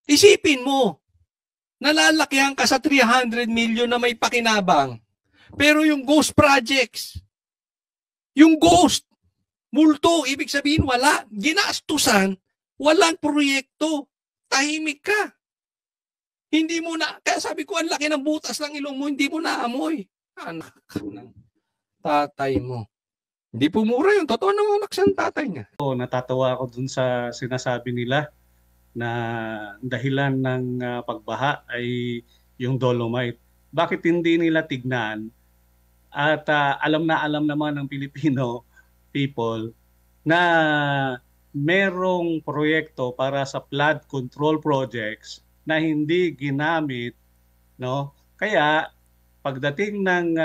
Isipin mo, nalalakihan ka sa 300 million na may pakinabang. Pero yung ghost projects, yung ghost, multo, ibig sabihin wala. Ginastusan, walang proyekto. Tahimik ka. Hindi mo na, kaya sabi ko, ang laki ng butas ng ilong mo, hindi mo naamoy. Anak ng tatay mo. Hindi po mura yun. Totoo naman anak siyang tatay niya. Natatawa ako dun sa sinasabi nila na dahilan ng pagbaha ay yung dolomite. Bakit hindi nila tignan at alam naman ng Pilipino people na merong proyekto para sa flood control projects na hindi ginamit, no? Kaya pagdating ng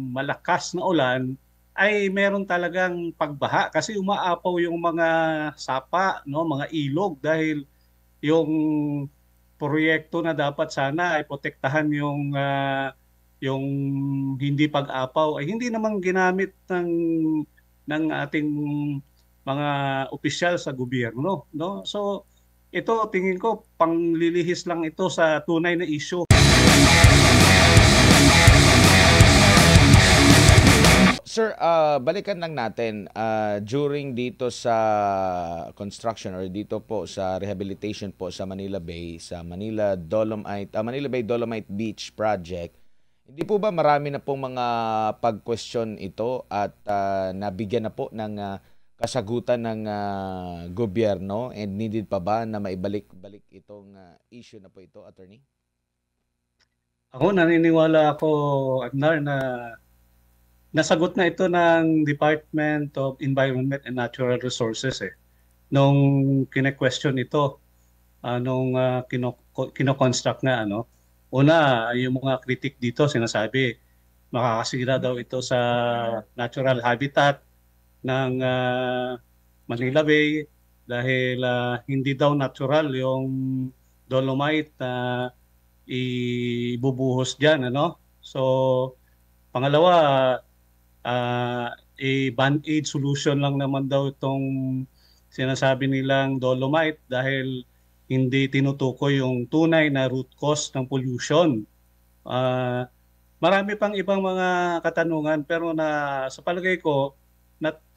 malakas na ulan ay meron talagang pagbaha kasi umaapaw yung mga sapa, no, mga ilog dahil yung proyekto na dapat sana ay protektahan yung hindi pag-apaw ay hindi naman ginamit ng ating mga opisyal sa gobyerno, no? So ito tingin ko panglilihis lang ito sa tunay na issue. Sir, balikan lang natin during dito sa construction or dito po sa rehabilitation po sa Manila Bay, sa Manila Bay Dolomite Beach Project. Hindi po ba marami na pong mga pag-question ito at nabigyan na po ng kasagutan ng gobyerno, and needed pa ba na maibalik-balik itong issue na po ito, attorney? Ako naniniwala ako, Agnar, na nasagot na ito ng Department of Environment and Natural Resources nung kine-question ito, nung kino-construct na ano. Una, yung mga kritik dito sinasabi, makakasira daw ito sa natural habitat ng Manila Bay dahil hindi daw natural yung dolomite na ibubuhos diyan, ano. So, pangalawa, a band-aid solution lang naman daw itong sinasabi nilang dolomite dahil hindi tinutukoy yung tunay na root cause ng pollution. Marami pang ibang mga katanungan pero sa palagay ko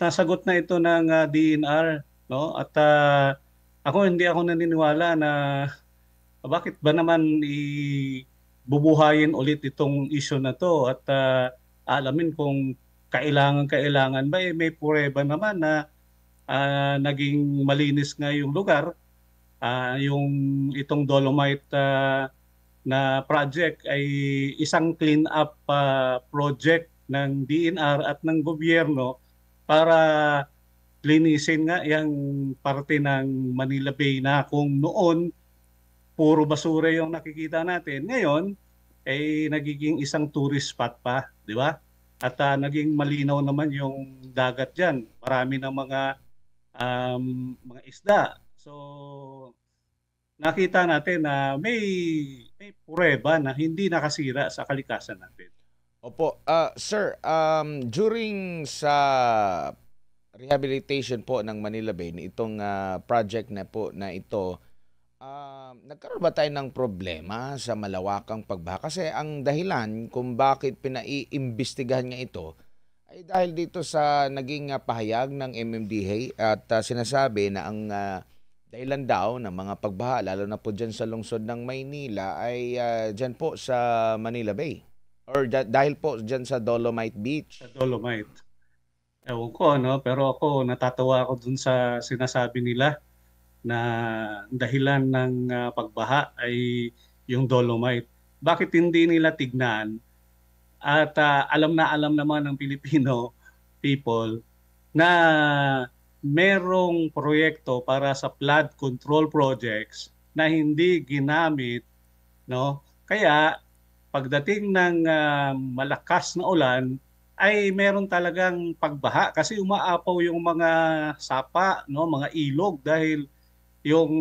nasagot na ito ng DNR, no? At hindi ako naniniwala na bakit ba naman bubuhayin ulit itong issue na to at alamin kung kailangan ba may pureba naman na naging malinis nga yung lugar. Yung itong dolomite na project ay isang clean up project ng DNR at ng gobyerno para linisin nga yung parte ng Manila Bay na kung noon puro basura yung nakikita natin, ngayon ay nagiging isang tourist spot pa, di ba? At naging malinaw naman yung dagat diyan. Marami ng mga isda. So nakita natin na may pureba na hindi nakasira sa kalikasan natin. Opo, sir, during sa rehabilitation po ng Manila Bay, itong project na po na ito, nagkaroon ba tayo ng problema sa malawakang pagbaha? Kasi ang dahilan kung bakit pinaiimbestigahan nga ito ay dahil dito sa naging pahayag ng MMDA at sinasabi na ang dahilan daw ng mga pagbaha, lalo na po dyan sa lungsod ng Maynila, ay dyan po sa Manila Bay. Or dahil po dyan sa Dolomite Beach. Sa Dolomite. Ewan ko, no? Pero ako, natatawa ako dun sa sinasabi nila na dahilan ng pagbaha ay yung dolomite. Bakit hindi nila tignan at alam naman ng Pilipino people na merong proyekto para sa flood control projects na hindi ginamit, no? Kaya pagdating ng malakas na ulan ay meron talagang pagbaha kasi umaapaw yung mga sapa, no, mga ilog dahil yung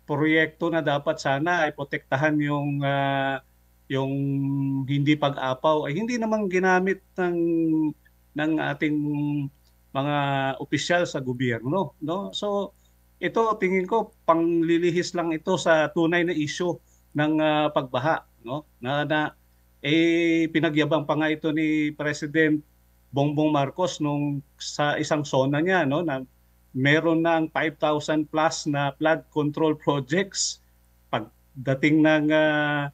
proyekto na dapat sana ay protektahan yung hindi pag-apaw ay hindi naman ginamit ng ating mga opisyal sa gobyerno, no? So ito tingin ko panglilihis lang ito sa tunay na issue ng pagbaha, no? Pinagyabang pa nga ito ni President Bongbong Marcos nung sa isang SONA niya, no, na meron ng 5,000 plus na flood control projects. Pagdating ng 3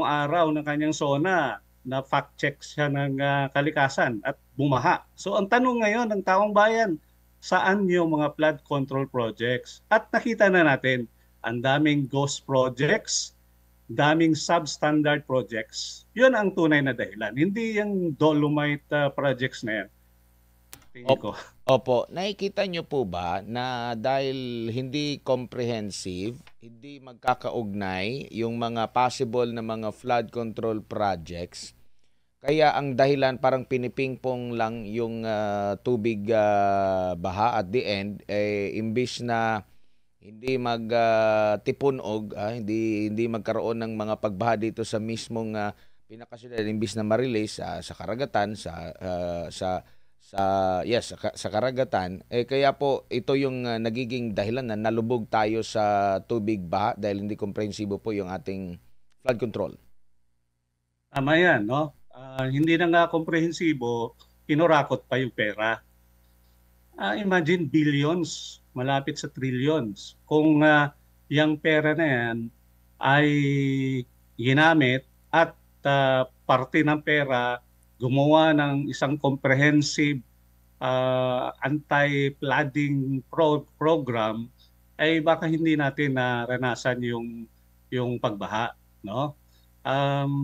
araw ng kanyang SONA, na fact check siya ng kalikasan at bumaha. So ang tanong ngayon ng taong bayan, saan yung mga flood control projects? At nakita na natin, ang daming ghost projects, daming substandard projects. Yun ang tunay na dahilan. Hindi yung Dolomite projects na yan. Tingin ko. Opo, nakikita nyo po ba na dahil hindi comprehensive, hindi magkakaugnay yung mga possible na mga flood control projects, kaya ang dahilan parang pinipingpong lang yung tubig baha at the end, imbis na hindi magtipunog, hindi magkaroon ng mga pagbaha dito sa mismong pinakasyudad, imbis na ma-release sa karagatan, sa karagatan, kaya po ito yung nagiging dahilan na nalubog tayo sa tubig baha dahil hindi komprehensibo po yung ating flood control. Tama yan, no? Hindi na nga komprehensibo, kinurakot pa yung pera. Imagine billions, malapit sa trillions. Kung yung pera na yan ay ginamit at parte ng pera gumawa ng isang comprehensive anti-flooding program, ay baka hindi natin naranasan yung pagbaha, no?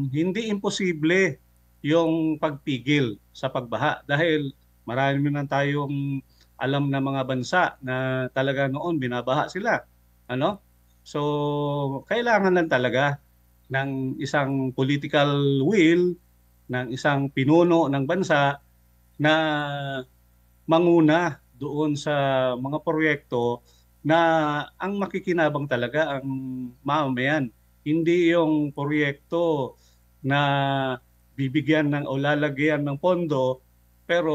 Hindi imposible yung pagpigil sa pagbaha dahil marami na tayong alam na mga bansa na talaga noon binabaha sila, ano? So kailangan lang talaga ng isang political will ng isang pinuno ng bansa na manguna doon sa mga proyekto na ang makikinabang talaga ang mamamayan. Hindi yung proyekto na bibigyan ng o lalagyan ng pondo pero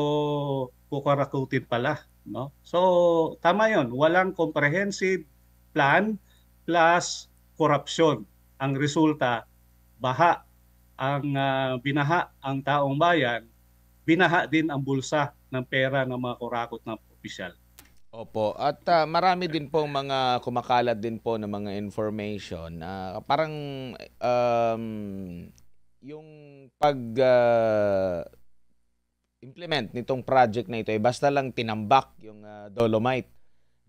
kukarakutin pala, no? So tama 'yon, walang comprehensive plan plus corruption. Ang resulta, baha ang binaha ang taong bayan, binaha din ang bulsa ng pera ng mga kurakot na opisyal. Opo, at marami din po mga kumakalat din po ng mga information na parang yung pag implement nitong project na ito ay basta lang tinambak yung Dolomite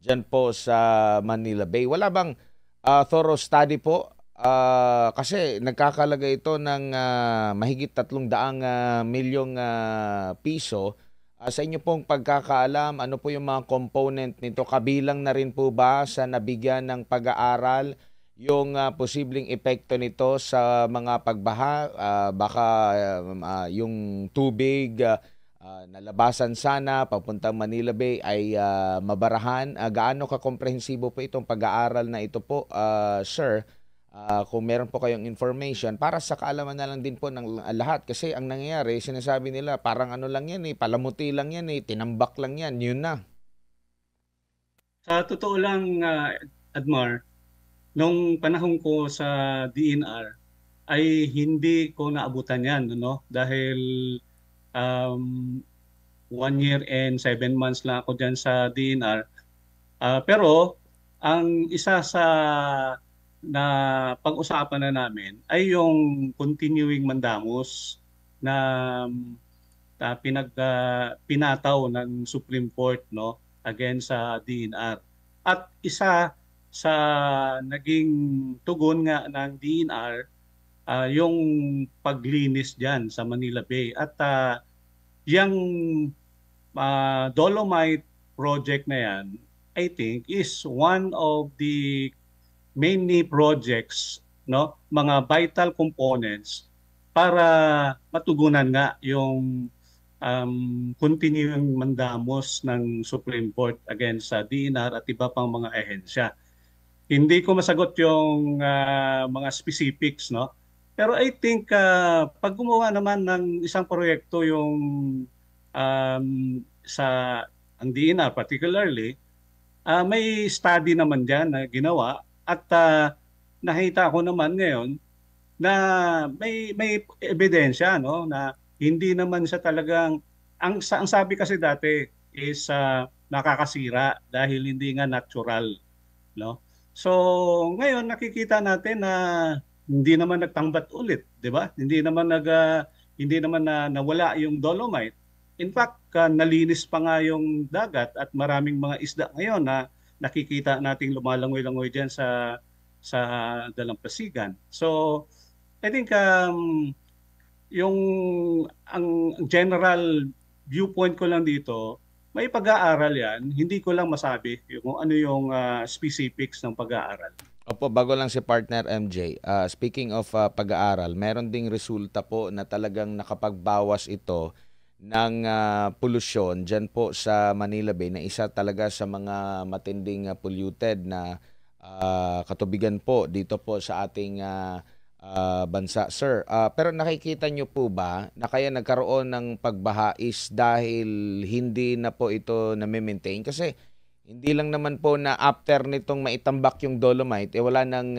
dyan po sa Manila Bay. Wala bang thorough study po? Kasi nagkakalaga ito ng mahigit 300 milyong piso. Sa inyo pong pagkakaalam, ano po yung mga component nito? Kabilang na rin po ba sa nabigyan ng pag-aaral yung posibleng epekto nito sa mga pagbaha? Baka yung tubig nalabasan sana papuntang Manila Bay ay mabarahan. Gaano ka-komprehensibo po itong pag-aaral na ito po, sir? Kung meron po kayong information para sa kaalaman na lang din po ng lahat, kasi ang nangyayari, sinasabi nila parang ano lang yan palamuti lang yan tinambak lang yan, yun na. Sa totoo lang, Admar, nung panahon ko sa DNR ay hindi ko naabutan yan, no? Dahil 1 year and 7 months lang ako dyan sa DNR. Pero ang isa sa na pag-usapan na namin ay yung continuing mandamus na pinataw ng Supreme Court, no, against sa DNR. At isa sa naging tugon nga ng DNR yung paglinis diyan sa Manila Bay. At yung Dolomite project na yan, I think is one of the many projects, no, mga vital components para matugunan nga yung continuing mandamos ng Supreme Court against sa DNR at iba pang mga ehensya. Hindi ko masagot yung mga specifics, no? Pero I think pag gumawa naman ng isang proyekto yung sa ang DNR particularly, may study naman diyan na ginawa at nakita ko naman ngayon na may ebidensya, no, na hindi naman siya talagang ang sabi kasi dati is nakakasira dahil hindi nga natural, no. So ngayon nakikita natin na hindi naman nagtangbat ulit, 'di ba? Hindi naman na nawala yung dolomite. In fact, nalinis pa nga yung dagat at maraming mga isda ngayon na nakikita nating lumalangoy-langoy diyan sa dalampasigan. So I think yung ang general viewpoint ko lang dito, may pag-aaral yan. Hindi ko lang masabi kung ano yung specifics ng pag-aaral. Opo, bago lang si partner MJ, speaking of pag-aaral, meron ding resulta po na talagang nakapagbawas ito ng polusyon dyan po sa Manila Bay na isa talaga sa mga matinding polluted na katubigan po dito po sa ating bansa, sir. Pero nakikita nyo po ba na kaya nagkaroon ng pagbaha is dahil hindi na po ito na-maintain? Kasi hindi lang naman po na after nitong maitambak yung dolomite, wala nang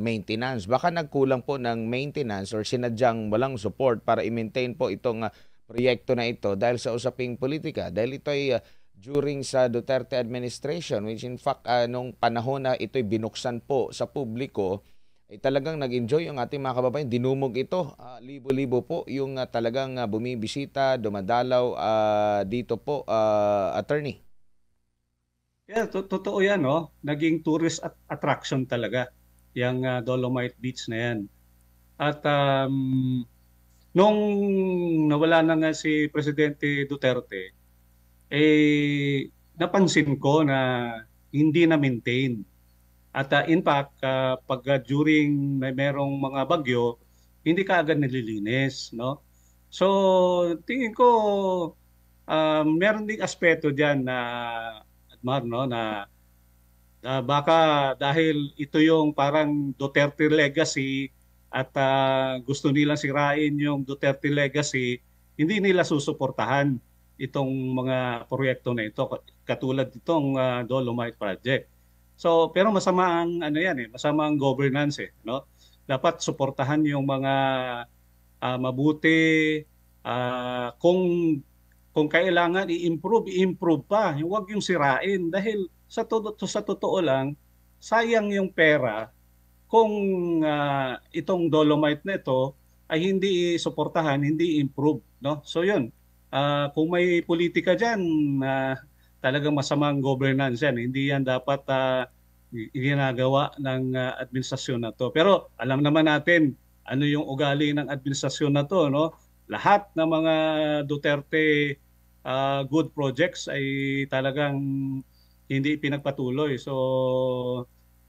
maintenance. Baka nagkulang po ng maintenance or sinadyang walang support para i-maintain po itong proyekto na ito dahil sa usaping politika. Dahil ito ay during sa Duterte administration, which in fact, nung panahon na ito'y binuksan po sa publiko, ay talagang nag-enjoy yung ating mga kababayan. Dinumog ito. Libo-libo po yung talagang bumibisita, dumadalaw dito po, attorney. Yeah, totoo yan, no? Naging tourist attraction talaga yung Dolomite Beach na yan. At nung nawala na nga si Presidente Duterte, napansin ko na hindi na-maintain. At in fact, pag during merong mga bagyo, hindi kaagad nililinis, no? So, tingin ko meron ding aspeto diyan na Mar, no, na baka dahil ito yung parang Duterte legacy at gusto nilang sirain yung Duterte legacy, hindi nila susuportahan itong mga proyekto na ito katulad itong Dolomite Project. So pero masama ang masama ang governance no. Dapat suportahan yung mga mabuti kung kailangan i-improve pa. Huwag yung sirain dahil sa totoo lang sayang yung pera kung itong dolomite na ito ay hindi suportahan, hindi improve, no? So yun. Kung may politika diyan talagang masamang governance yan. Hindi yan dapat ginagawa ng administrasyon na to. Pero alam naman natin ano yung ugali ng administrasyon na to, no? Lahat ng mga Duterte good projects ay talagang hindi pinagpatuloy. So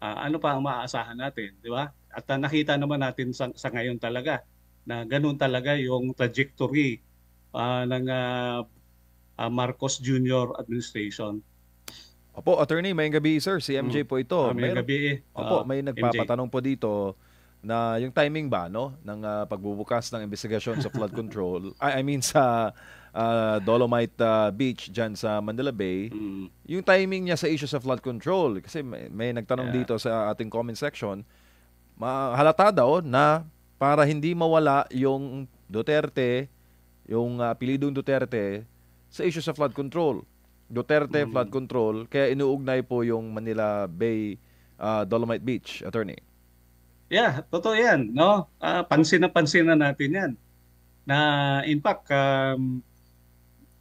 ano pa ang maaasahan natin, di ba? At nakita naman natin sa ngayon talaga na ganun talaga yung trajectory ng Marcos Jr. administration. Opo, attorney, mayong gabi sir. Si MJ po ito. Mayong gabi. Opo, may nagpapatanong po dito na yung timing ba no ng pagbubukas ng investigasyon sa flood control. I mean sa Dolomite Beach dyan sa Manila Bay. Yung timing niya sa issue sa flood control kasi may nagtanong dito sa ating comment section. Halata daw na para hindi mawala yung Duterte, yung apelidong Duterte sa issue sa flood control. Duterte flood control, kaya inuugnay po yung Manila Bay Dolomite Beach, attorney. Yeah, totoo yan, no? Pansin na natin yan. Na in fact,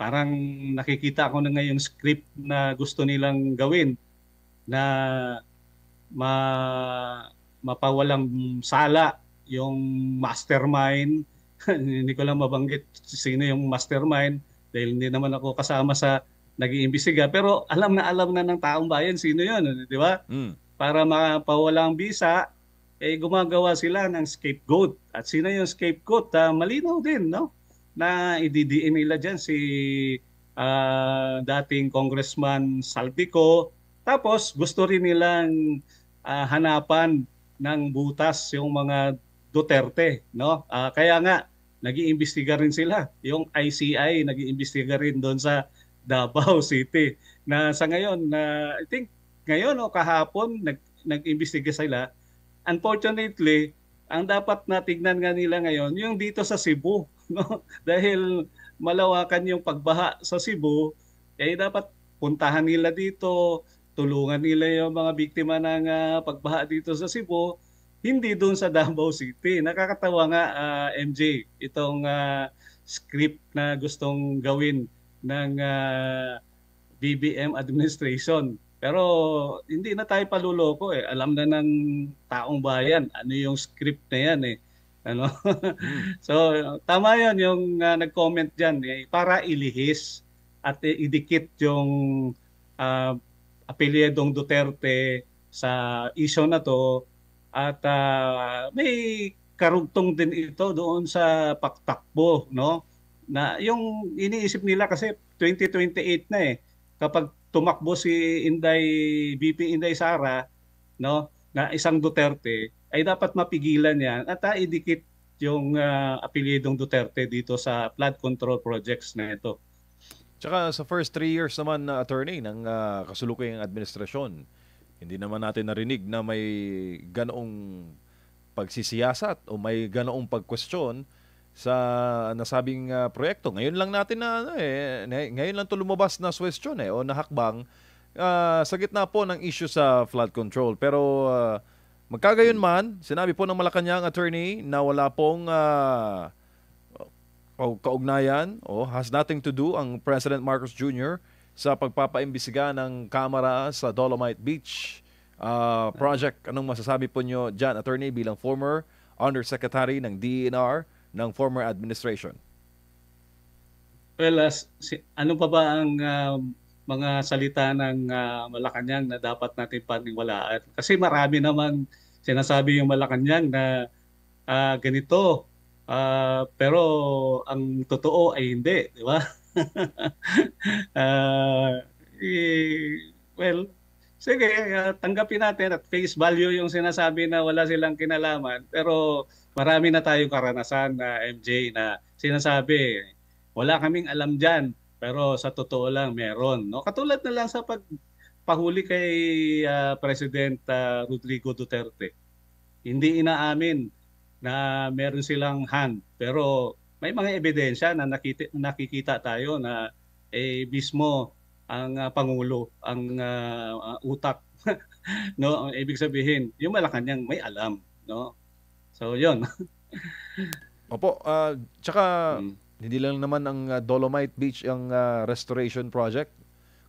parang nakikita ko na ngayon script na gusto nilang gawin na mapawalang sala yung mastermind. Hindi ko lang mabanggit sino yung mastermind dahil hindi naman ako kasama sa nag-iimbestiga, pero alam na ng taong bayan sino 'yon, di ba? Para mapawalang bisa, gumagawa sila ng scapegoat. At sino yung scapegoat? Malinaw din, no? Na ididiin nila diyan si dating Congressman Saldico. Tapos gusto rin nilang hanapan ng butas yung mga Duterte, no? Kaya nga nag-iimbestiga rin sila. Yung ICI nag-iimbestiga rin doon sa Davao City na sa ngayon na I think ngayon o kahapon nag-imbestiga sila. Unfortunately, ang dapat na tignan nga nila ngayon yung dito sa Cebu, no? Dahil malawakan yung pagbaha sa Cebu, dapat puntahan nila dito, tulungan nila yung mga biktima ng pagbaha dito sa Cebu, hindi doon sa Davao City. Nakakatawa nga, MJ, itong script na gustong gawin ng BBM administration. Pero hindi na tayo paluloko eh. Alam na ng taong bayan ano yung script na yan eh. Ano? So tama yan yung nag-comment diyan para ilihis at idikit yung apelyedong Duterte sa issue na to at may karugtong din ito doon sa pagtakbo, no? Na yung iniisip nila kasi 2028 na eh. Kapag tumakbo si VP Inday Sara, no, na isang Duterte, ay dapat mapigilan yan at idikit yung apelyedong Duterte dito sa flood control projects na ito. Tsaka sa first 3 years naman na attorney ng kasulukuyang administrasyon, hindi naman natin narinig na may ganoong pagsisiyasat o may ganoong pagkwestiyon sa nasabing proyekto. Ngayon lang natin ngayon lang 'to lumabas na question o nahakbang sa gitna po ng issue sa flood control. Pero magkagayon man, sinabi po ng Malacanang attorney na wala pong kaugnayan o has nothing to do ang President Marcos Jr. sa pagpapaimbestiga ng Kamara sa Dolomite Beach project. Anong masasabi po nyo dyan, attorney, bilang former Undersecretary ng DENR ng former administration? Well, ano pa ba ang mga salita ng Malacanang na dapat natin paniwalaan? Kasi marami naman sinasabi yung Malacanang na ganito, pero ang totoo ay hindi, di ba? Well, sige, tanggapin natin at face value yung sinasabi na wala silang kinalaman, pero marami na tayong karanasan na MJ na sinasabi, wala kaming alam dyan, pero sa totoo lang meron. No? Katulad na lang sa pagpahuli kay President Rodrigo Duterte. Hindi inaamin na meron silang hand, pero may mga ebidensya na nakikita tayo na mismo ang Pangulo, ang utak. No? Ang ibig sabihin, yung Malacanang may alam. No? So, yun. Opo, tsaka hindi lang naman ang Dolomite Beach ang restoration project,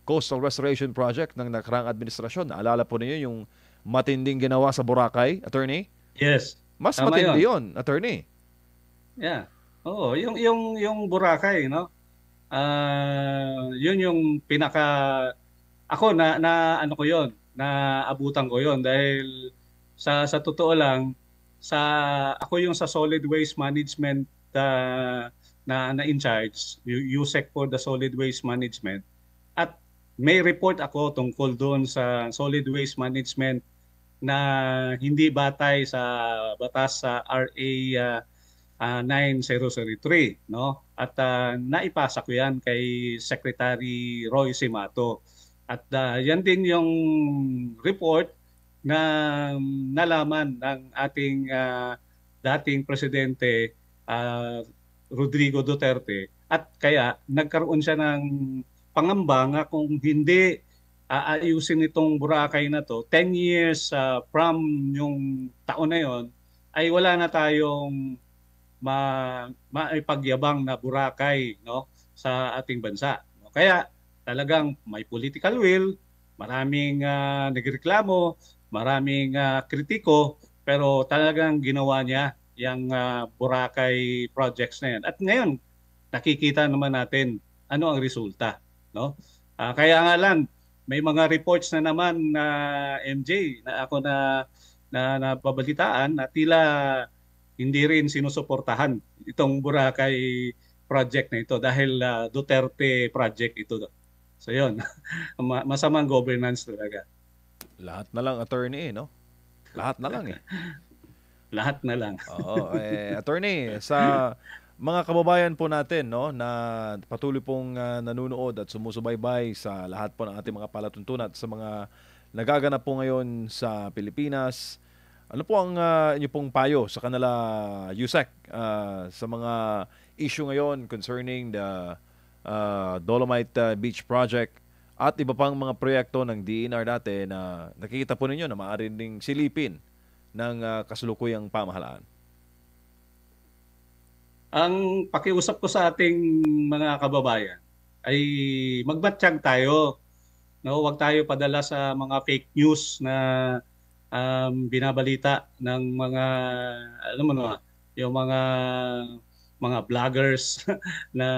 coastal restoration project ng nakarang administrasyon. Naalala po niyo yung matinding ginawa sa Boracay, attorney? Yes. Mas Tama matindi yun, attorney. Yeah. Oo, yung Boracay, no? Yun yung pinaka ako na ano ko yon, na abutan ko yon dahil sa totoo lang ako yung sa solid waste management na in charge, USEC for the solid waste management, at may report ako tungkol doon sa solid waste management na hindi batay sa batas sa RA 9003, no? At naipasa ko yan kay Secretary Roy Simato. At yan din yung report na nalaman ng ating dating presidente Rodrigo Duterte, at kaya nagkaroon siya ng pangamba nga kung hindi aayusin itong Boracay na to 10 years from yung taon na yon, ay wala na tayong maipagyabang na Boracay, no, sa ating bansa. Kaya talagang may political will, maraming nagreklamo, maraming kritiko, pero talagang ginawa niya yung Boracay projects na yan. At ngayon, nakikita naman natin ano ang resulta, no? Kaya nga lang, may mga reports na naman na MJ na ako na napabalitaan na tila hindi rin sinusuportahan itong Boracay project na ito dahil Duterte project ito. So yun, masamang governance talaga. Lahat na lang, attorney, no? Lahat na lang eh. Lahat na lang. Oo, attorney, sa mga kababayan po natin, no, na patuloy pong nanunood at sumusubaybay sa lahat po ng ating mga palatuntunan at sa mga nagaganap po ngayon sa Pilipinas. Ano po ang inyo pong payo sa kanila, Yusek, sa mga issue ngayon concerning the Dolomite Beach Project at iba pang mga proyekto ng DENR dati na nakikita po ninyo na maaari ding silipin ng kasulukuyang pamahalaan? Ang pakiusap ko sa ating mga kababayan ay magmatiyag tayo. No, wag tayo padala sa mga fake news na binabalita ng mga, alam mo na, yung mga vloggers na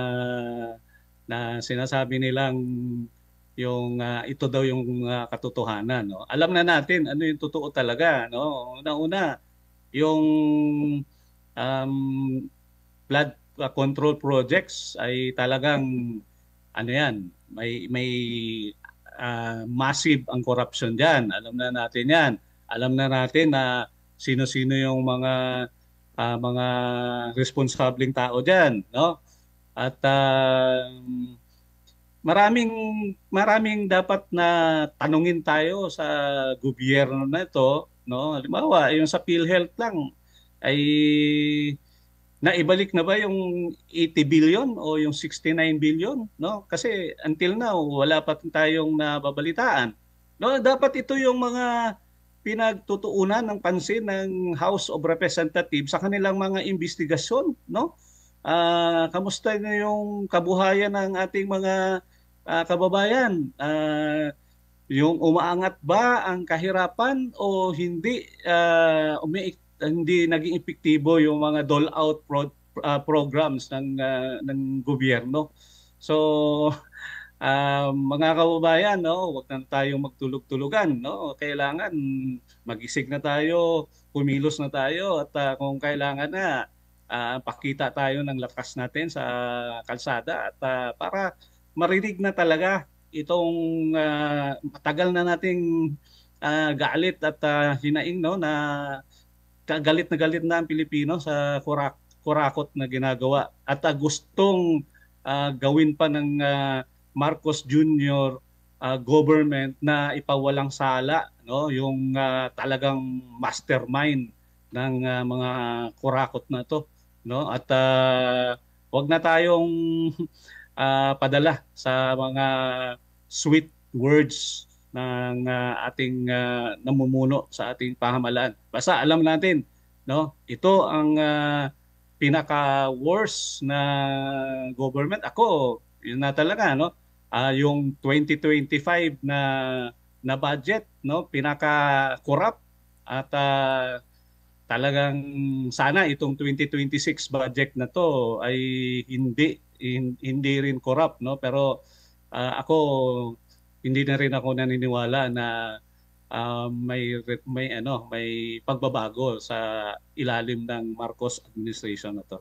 sinasabi nilang yung ito daw yung katotohanan, no. Alam na natin ano yung totoo talaga, no. Una-una, yung um, flood control projects ay talagang ano yan, may massive ang corruption diyan. Alam na natin 'yan. Alam na natin na sino-sino yung mga responsableng tao diyan, no? At maraming dapat na tanungin tayo sa gobyerno na ito, no? Halimbawa, yung sa PhilHealth lang ay naibalik na ba yung 80 billion o yung 69 billion, no? Kasi until now wala pa tayong nababalitaan. No, dapat ito yung mga pinagtutuunan ng pansin ng House of Representatives sa kanilang mga investigasyon, no? Kamusta na yung kabuhayan ng ating mga kababayan? Yung umaangat ba ang kahirapan o hindi hindi naging epektibo yung mga dole-out programs ng gobyerno. So mga kababayan, no, wag na tayong magtulog-tulugan, no. Kailangan magising na tayo, kumilos na tayo at kung kailangan na pakita tayo ng lakas natin sa kalsada at para marinig na talaga itong matagal na nating galit at hinaing, no, na galit na ang Pilipino sa kurakot na ginagawa at gustong gawin pa ng Marcos Jr. Government na ipawalang sala, no, yung talagang mastermind ng mga kurakot na to, no, at wag na tayong padala sa mga sweet words ng ating namumuno sa ating pamahalaan. Basta alam natin, no, ito ang pinaka-worst na government. Ako, yun na talaga, no, yung 2025 na budget, no, pinaka-corrupt at talagang sana itong 2026 budget na to ay hindi rin corrupt, no, pero ako hindi na rin ako naniniwala na may pagbabago sa ilalim ng Marcos administration na to.